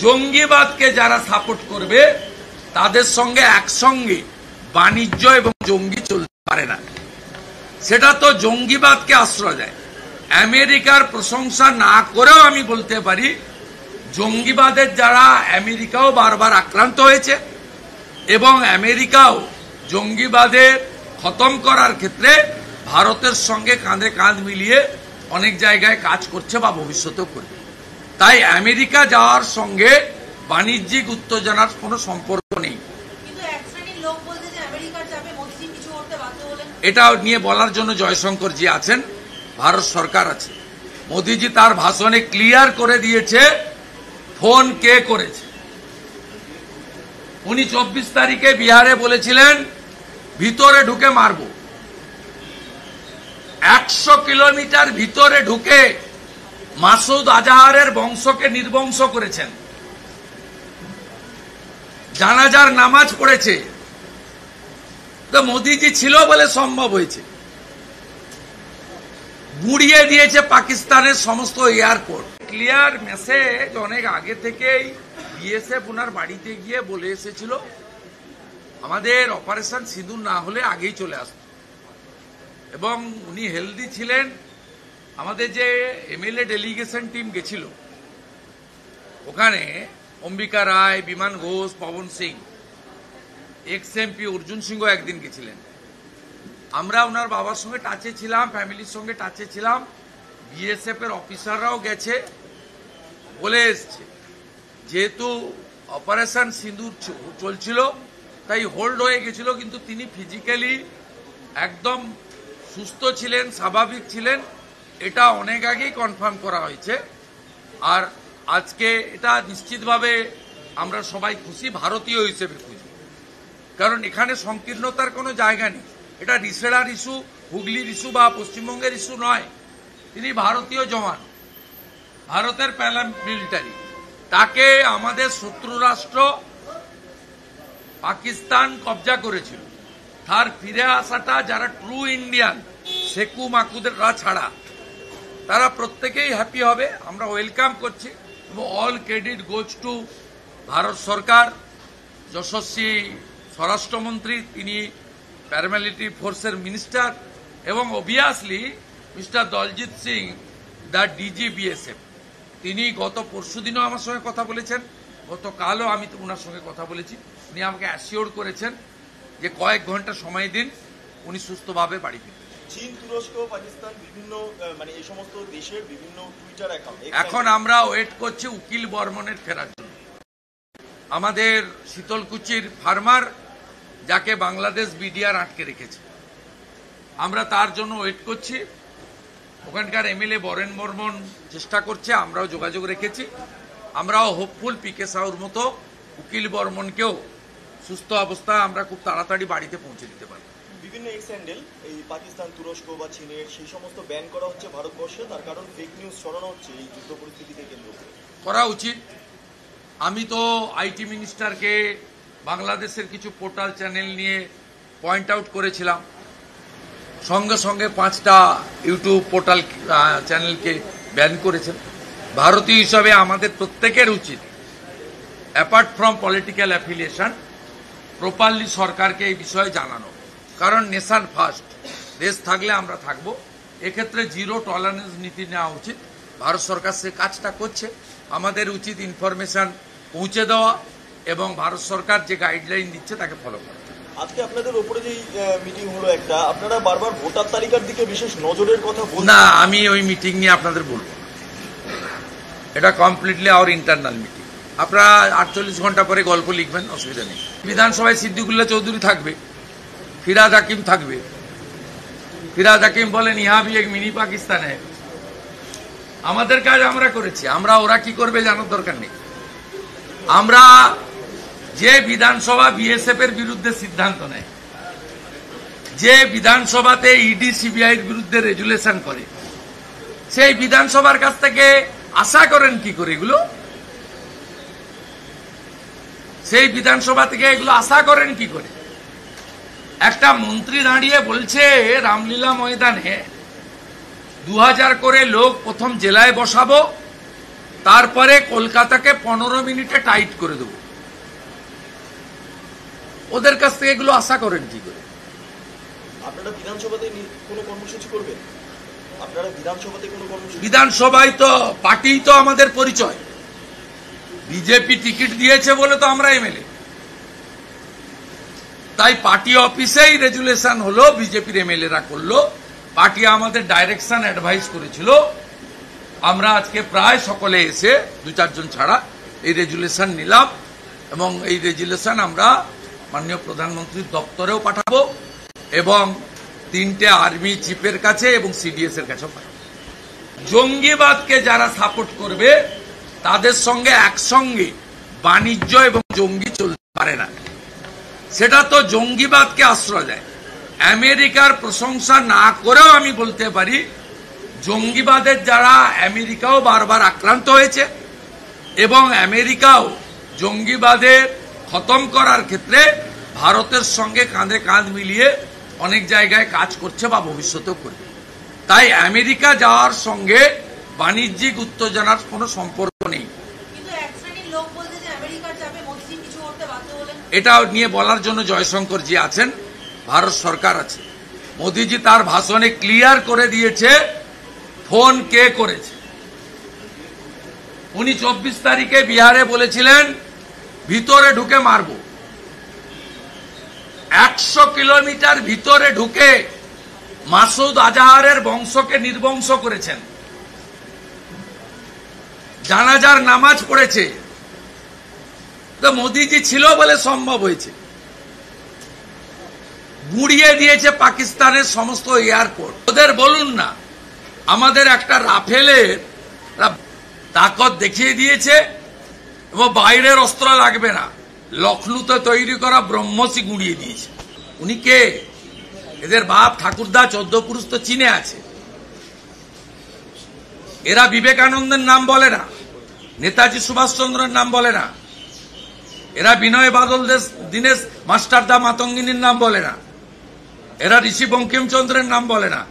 জঙ্গিবাদকে যারা সাপোর্ট করবে তাদের সঙ্গে একসঙ্গে বাণিজ্য এবং জঙ্গি চলতে পারে না। সেটা তো জঙ্গিবাদকে আশ্রয় দেয়। আমেরিকার প্রশংসা না করেও আমি বলতে পারি জঙ্গিবাদের যারা আমেরিকাও বারবার আক্রান্ত হয়েছে এবং আমেরিকাও জঙ্গিবাদের খতম করার ক্ষেত্রে ভারতের সঙ্গে কাঁধে কাঁধ মিলিয়ে অনেক জায়গায় কাজ করছে বা ভবিষ্যতেও করবে। তাই আমেরিকা যাওয়ার সঙ্গে বাণিজ্যিক উত্তেজনার কোনো সম্পর্ক নেই। এটা নিয়ে বলার জন্য জয়শঙ্করজি আছেন, ভারত সরকার আছে। মোদিজি তার ভাষণে ক্লিয়ার করে দিয়েছে ফোন কে করেছে। উনি 24 তারিখে বিহারে বলেছিলেন ভিতরে ঢুকে মারব। 100 কিলোমিটার ভিতরে ঢুকে মাসুদ আজহারের বংশকে নির্বংশ করেছেন। জানাজার নামাজ পড়েছে। তো মোদিজি ছিল বলে সম্ভব হয়েছে। গুড়িয়ে দিয়েছে পাকিস্তানের সমস্ত এয়ারপোর্ট। ক্লিয়ার মেসেজ অনেক আগে থেকেই বিএসএফ ওনার বাড়িতে গিয়ে বলে এসেছিল আমাদের অপারেশন সিঁদুর না হলে আগেই চলে আসত। এবং উনি হেলদি ছিলেন। আমাদের যে এমএলএ ডেলিগেশন টিম গেছিল ওখানে অম্বিকা রায়, বিমান ঘোষ, পবন সিং, এক্স এমপি অর্জুন সিংহ একদিন গেছিলেন। আমরা ওনার বাবার সঙ্গে টাচে ছিলাম, ফ্যামিলির সঙ্গে টাচে ছিলাম। বিএসএফ এর অফিসাররাও গেছে, বলে এসছে যেহেতু অপারেশন সিঁদুর চলছিল তাই হোল্ড হয়ে গেছিল, কিন্তু তিনি ফিজিক্যালি একদম সুস্থ ছিলেন, স্বাভাবিক ছিলেন। এটা অনেক আগেই কনফার্ম করা হয়েছে। আর আজকে এটা নিশ্চিতভাবে আমরা সবাই খুশি, ভারতীয় হিসেবে খুশি, কারণ এখানে সংকীর্ণতার কোনো জায়গা নেই। এটা রিসেড়ার ইস্যু, হুগলির ইস্যু বা পশ্চিমবঙ্গের ইস্যু নয়। তিনি ভারতীয় জওয়ান, ভারতের প্যারামিলিটারি। তাকে আমাদের শত্রু রাষ্ট্র পাকিস্তান কবজা করেছিল। তার ফিরে আসাটা যারা ট্রু ইন্ডিয়ান শেকু মাকুদেররা ছাড়া তারা প্রত্যেকেই হ্যাপি হবে। আমরা ওয়েলকাম করছি এবং all credit goes to Bharat সরকার, যশস্বী স্বরাষ্ট্রমন্ত্রী, তিনি প্যারামিলিটারি ফোর্সের মিনিস্টার, এবং obviously mister Daljit Singh, the DG BSF. তিনি গত পরশুদিনও আমার সঙ্গে কথা বলেছেন, গতকালও আমি ওনার সঙ্গে কথা বলেছি। উনি আমাকে অ্যাসিওর করেছেন যে কয়েক ঘন্টা সময় দিন, উনি সুস্থভাবে বাড়ি ফিরবেন। চীন, তুরস্ক, পাকিস্তান বিভিন্ন এই সমস্ত দেশের বিভিন্ন টুইটার অ্যাকাউন্ট এখন আমরা ওয়েট করছি উকিল বর্মনের ফেরার জন্য। আমাদের শীতলকুচির ফার্মার যাকে বাংলাদেশ বিডিআর আটকে রেখেছে, আমরা তার জন্য ওয়েট করছি। ওখানকার এমএলএ বরেন বর্মন চেষ্টা করছে, আমরাও যোগাযোগ রেখেছি। আমরাও হোপফুল পিকে সাউর মতো উকিল বর্মনকেও সুস্থ অবস্থায় আমরা খুব তাড়াতাড়ি বাড়িতে পৌঁছে দিতে পারি। বিভিন্ন এক্স হ্যান্ডেল এই পাকিস্তান, তুরস্ক বা চীনের সেই সমস্ত ব্যান করা হচ্ছে ভারতবর্ষে, তার কারণ ফেক নিউজ ছড়ানো হচ্ছে এই যুদ্ধ পরিস্থিতিকে কেন্দ্র করে। করা উচিত। আমি তো আইটি মিনিস্টারকে বাংলাদেশের কিছু পোর্টাল চ্যানেল নিয়ে পয়েন্ট আউট করেছিলাম। সঙ্গে সঙ্গে 5টা ইউটিউব পোর্টাল চ্যানেলকে ব্যান করেছেন। ভারতীয় হিসাবে আমাদের প্রত্যেকের উচিত, apart from political affiliation, properly সরকারকে এই বিষয়ে জানানো। কারণ নেশন ফার্স্ট, দেশ থাকলে আমরা থাকবো। এক্ষেত্রে জিরো টলারেন্স নীতি নেওয়া উচিত। ভারত সরকার সে কাজটা করছে। আমাদের উচিত ইনফরমেশন পৌঁছে দেওয়া এবং ভারত সরকার যে গাইডলাইন দিচ্ছে তাকে ফলো করা। আজকে আপনাদের উপরে যে মিটিং হলো একটা, আপনারা বারবার ভোটার তালিকার দিকে বিশেষ নজরের কথা বলছেন। না, আমি ওই মিটিং নিয়ে আপনাদের বলবো। এটা কমপ্লিটলি আওয়ার ইন্টারনাল মিটিং। আপনারা 48 ঘন্টা পরে গল্প লিখবেন, অসুবিধা নেই। বিধানসভায় সিদ্দিকুল্লাহ চৌধুরী থাকবে, ফিরাদ হাকিম থাকবে। ফিরাদ হাকিম বলেন ইহা ভি এক মিনি পাকিস্তান হ্যায়। আমাদের কাজ আমরা করেছি, আমরা ওরা কি করবে জানার দরকার নেই। আমরা যে বিধানসভা বিএসএফ এর বিরুদ্ধে সিদ্ধান্ত নেয়, যে বিধানসভাতে ইডি সিবিআই এর বিরুদ্ধে রেজুলেশন করে, সেই বিধানসভার কাছ থেকে আশা করেন কি করে এগুলো? সেই বিধানসভা থেকে এগুলো আশা করেন কি করে? একটা মন্ত্রী দাঁড়িয়ে বলছে রামলীলা ময়দানে 2000 করে লোক প্রথম জেলায় বসাবো, তারপরে কলকাতাকে 15 মিনিটে টাইট করে দেব। ওদের কাছ থেকে এগুলো আশা করেন কি করে? আপনারা বিধানসভাতে কোনো কর্মসূচি করবেন? আপনারা বিধানসভাতে কোনো কর্মসূচি? বিধানসভায় তো পার্টি তো আমাদের পরিচয়। বিজেপি টিকিট দিয়েছে বলে তো আমরা এমএলএ। তাই পার্টি অফিসেই রেজুলেশন হলো, বিজেপির এমএলএরা করলো। পার্টি আমাদের ডাইরেকশন অ্যাডভাইস করেছিল। আমরা আজকে প্রায় সকলে এসে 2-4 জন ছাড়া এই রেজুলেশন নিলাম এবং এই রেজুলেশন আমরা মাননীয় প্রধানমন্ত্রীর দপ্তরেও পাঠাবো এবং 3টে আর্মি চিফের কাছে এবং সিডিএস এর কাছেও পাঠাবো। জঙ্গিবাদকে যারা সাপোর্ট করবে তাদের সঙ্গে একসঙ্গে বাণিজ্য এবং জঙ্গি চলতে পারে না। সেটা তো জঙ্গিবাদকে আশ্রয় দেয়। আমেরিকার প্রশংসা না করেও আমি বলতে পারি জঙ্গিবাদের যারা আমেরিকাও বারবার আক্রান্ত হয়েছে এবং আমেরিকাও জঙ্গিবাদের খতম করার ক্ষেত্রে ভারতের সঙ্গে কাঁধে কাঁধ মিলিয়ে অনেক জায়গায় কাজ করছে বা ভবিষ্যতেও করবে। তাই আমেরিকা যাওয়ার সঙ্গে বাণিজ্যিক উত্তেজনার কোনো সম্পর্ক নেই। এটা নিয়ে বলার জন্য জয়শঙ্করজি আছেন, ভারত সরকার আছে। মোদিজি তার ভাষণে ক্লিয়ার করে দিয়েছে ফোন কে করেছে। উনি 24 তারিখে বিহারে বলেছিলেন ভিতরে ঢুকে মারব। 100 কিলোমিটার ভিতরে ঢুকে মাসুদ আজহারের বংশকে নির্বংশ করেছেন। জানাজার নামাজ পড়েছে। তো মোদিজি ছিল বলে সম্ভব হয়েছে। গুড়িয়ে দিয়েছে পাকিস্তানের সমস্ত এয়ারপোর্ট। ওদের বলুন না, আমাদের একটা রাফেলের তাকত দেখিয়ে দিয়েছে এবং বাইরের অস্ত্র লাগবে না, লখনৌতে তৈরি করা ব্রহ্মসই গুড়িয়ে দিয়েছে। উনি কে? এদের বাপ ঠাকুরদা 14 পুরুষ তো চীনে আছে। এরা বিবেকানন্দের নাম বলে না, নেতাজি সুভাষচন্দ্রের নাম বলে না, এরা বিনয় বাদল দীনেশ মাস্টারদা মাতঙ্গিনীর নাম বলে না, এরা ঋষি বঙ্কিমচন্দ্রের নাম বলে না।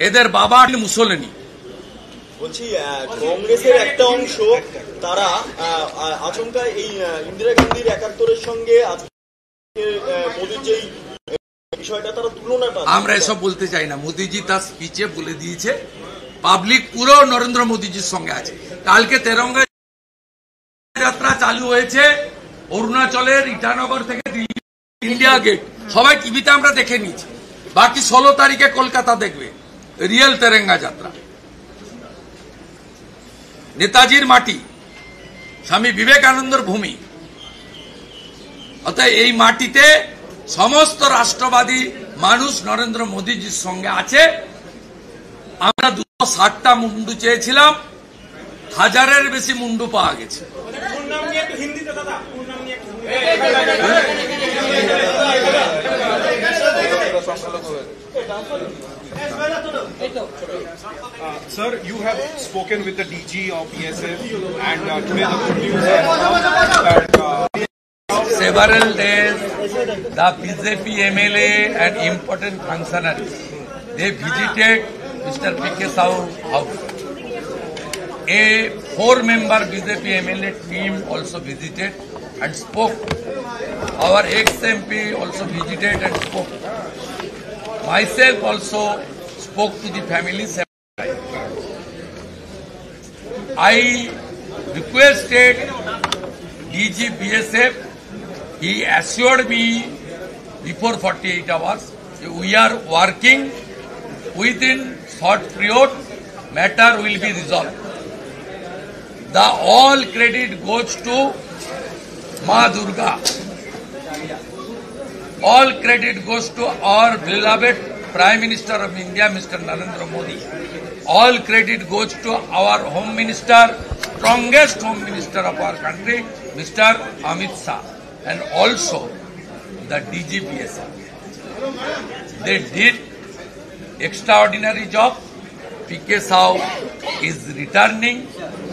এদের বাবা মুসলিনী। বলছি কংগ্রেসের একটা অংশ তারা আচমকা এই ইন্দিরা গান্ধীর 71-এর সঙ্গে মোদির যে বিষয়টা তারা তুলনাটা, আমরা এসব বলতে চাই না। মোদিজি তার স্পিচে বলে দিয়েছে পাবলিক পুরো নরেন্দ্র মোদিজির সঙ্গে আছে। কালকে তেরঙ্গা যাত্রা চালু হয়েছে অরুণাচলের ইটানগর থেকে দিল্লি ইন্ডিয়া গেট, সবাই টিভিতে আমরা দেখে নিয়েছি। বাকি 16 তারিখে কলকাতা দেখবে রিয়েল তেরঙ্গা যাত্রা। নেতাজির মাটি, স্বামী বিবেকানন্দর ভূমি। অর্থাৎ এই মাটিতে সমস্ত রাষ্ট্রবাদী মানুষ নরেন্দ্র মোদীজির সঙ্গে আছে। আমরা 260টা মুন্ডু চেয়েছিলাম, 1000-এর বেশি মুন্ডু পাওয়া গেছে। Sir, you have spoken with the DG of BSF and today the good news is that several days the BJP MLA and important functionaries, they visited Mr. P.K. Sahu's house. A 4-member BJP MLA team also visited and spoke. Our ex-MP also visited and spoke. Myself also spoke to the family several times. I requested DG BSF. He assured me before 48 hours we are working within short period, matter will be resolved. The all credit goes to Ma Durga. All credit goes to our beloved Prime Minister of India, Mr. Narendra Modi. All credit goes to our Home Minister, strongest Home Minister of our country, Mr. Amit Shah, and also the DGPSF. They did extraordinary job. P.K. Sahu is returning.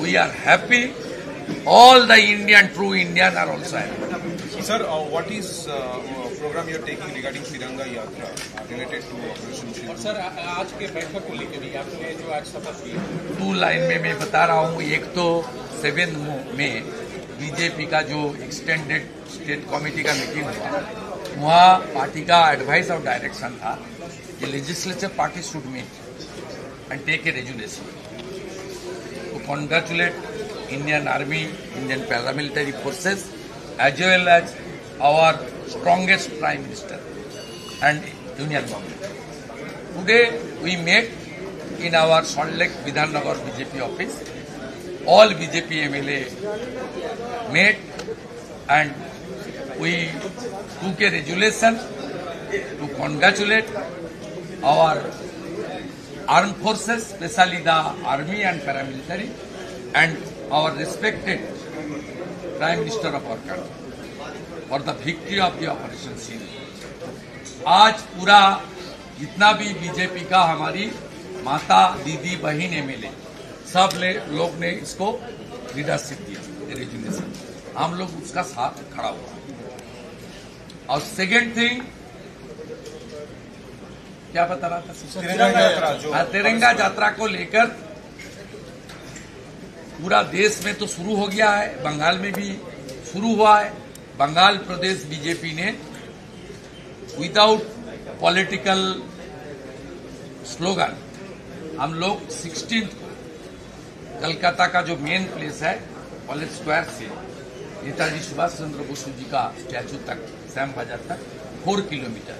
We are happy. All the Indian, true Indian are also happy. Sir, what is program you are taking regarding Tiranga Yatra related to Operation Sindhu? Sir आज के बैठक को लेकर भी आपने जो आज शपथ ली 2 लाइन में मैं बता रहा हूँ। एक तो 7 में बीजेपी का जो एक्सटेंडेड स्टेट कमेटी का मीटिंग हुआ, वहाँ पार्टी का एडवाइस और डायरेक्शन था कि legislature party should meet and take a resolution to congratulate Indian army, Indian paramilitary forces as well as our strongest Prime Minister and Union Government. Today we met in our Salt Lake Vidhannagar BJP office. All BJP MLA met and we took a resolution to congratulate our armed forces, especially the army and paramilitary, and our respected Prime Minister of our country for the victory of the Operation Sindhu. आज पूरा जितना भी BJP का हमारी माता, दीदी, बहन MLA सब लोग ने इसको लीडरशिप दिया रेजुलेशन, हम लोग उसका साथ खड़ा हुआ। और सेकेंड थिंग क्या बता रहा था? तिरंगा यात्रा को लेकर पूरा देश में तो शुरू हो गया है, बंगाल में भी शुरू हुआ है। बंगाल प्रदेश बीजेपी ने विदाउट पॉलिटिकल स्लोगन हम लोग 16 को कलकत्ता का जो मेन प्लेस है कॉलेज स्क्वायर से नेताजी सुभाष चंद्र बोस जी का स्टैचू तक, श्याम बाजार तक 4 किलोमीटर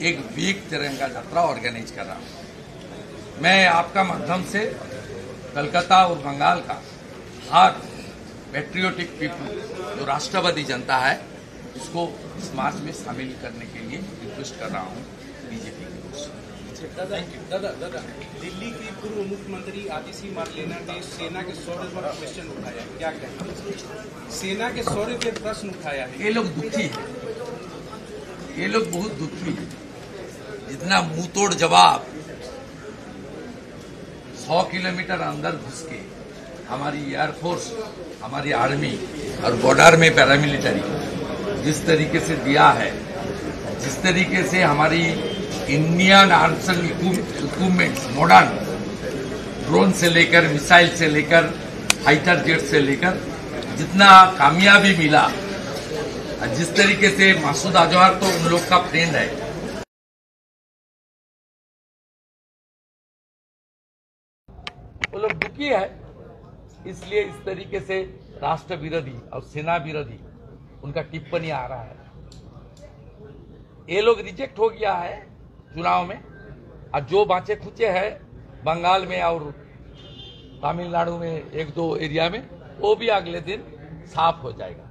एक बिग तिरंगा यात्रा ऑर्गेनाइज कर रहा हूं। मैं आपका माध्यम से कलकत्ता और बंगाल का हर पैट्रियोटिक पीपल जो राष्ट्रवादी जनता है इसको इस मार्च में शामिल करने के लिए रिक्वेस्ट कर रहा हूं बीजेपी की ओर से। दादा दिल्ली की पूर्व मुख्यमंत्री आतिशी मार्लेना ने सेना के शौर्य पर क्वेश्चन उठाया है, क्या कहना? सेना के शौर्य पे प्रश्न उठाया है। ये लोग दुखी है, ये लोग बहुत दुखी है। जितना मुंह तोड़ जवाब 100 किलोमीटर अंदर घुस के हमारी एयरफोर्स, हमारी आर्मी और बॉर्डर में पैरामिलिटरी जिस तरीके से दिया है, जिस तरीके से हमारी Indian arms equipments modern drone से लेकर मिसाइल से लेकर फाइटर जेट से लेकर जितना कामयाबी मिला, जिस तरीके से मासूद अजहर तो उन लोग का फ्रेंड है, वो लोग दुखी है। इसलिए इस तरीके से राष्ट्र विरोधी और सेना विरोधी उनका टिप्पणी आ रहा है। ये लोग रिजेक्ट हो गया है चुनाव में, और जो बाँचे खुचे हैं बंगाल में और तमिलनाडु में 1-2 एरिया में, वो भी अगले दिन साफ हो जाएगा।